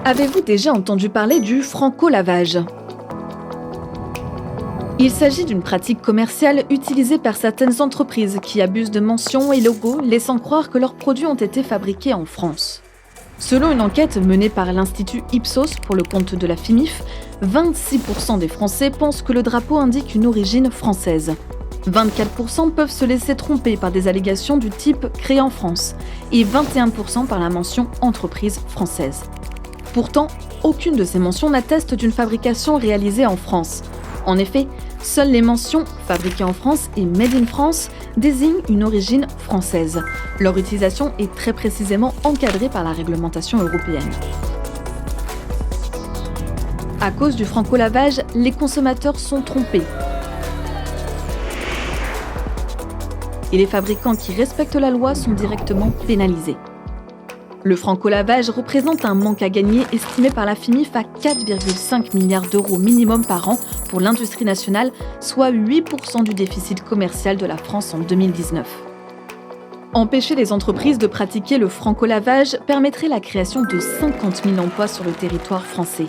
Avez-vous déjà entendu parler du franco-lavage ? Il s'agit d'une pratique commerciale utilisée par certaines entreprises qui abusent de mentions et logos, laissant croire que leurs produits ont été fabriqués en France. Selon une enquête menée par l'Institut Ipsos pour le compte de la FIMIF, 26% des Français pensent que le drapeau indique une origine française. 24% peuvent se laisser tromper par des allégations du type « créé en France » et 21% par la mention « entreprise française ». Pourtant, aucune de ces mentions n'atteste d'une fabrication réalisée en France. En effet, seules les mentions « fabriqué en France » et « made in France » désignent une origine française. Leur utilisation est très précisément encadrée par la réglementation européenne. À cause du franco-lavage, les consommateurs sont trompés. Et les fabricants qui respectent la loi sont directement pénalisés. Le franco-lavage représente un manque à gagner estimé par la FIMIF à 4,5 milliards d'euros minimum par an pour l'industrie nationale, soit 8% du déficit commercial de la France en 2019. Empêcher les entreprises de pratiquer le franco-lavage permettrait la création de 50 000 emplois sur le territoire français.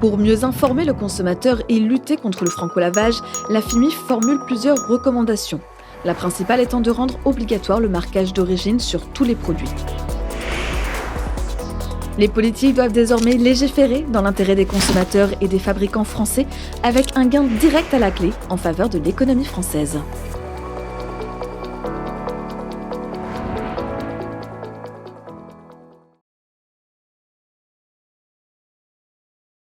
Pour mieux informer le consommateur et lutter contre le franco-lavage, la FIMIF formule plusieurs recommandations. La principale étant de rendre obligatoire le marquage d'origine sur tous les produits. Les politiques doivent désormais légiférer dans l'intérêt des consommateurs et des fabricants français avec un gain direct à la clé en faveur de l'économie française.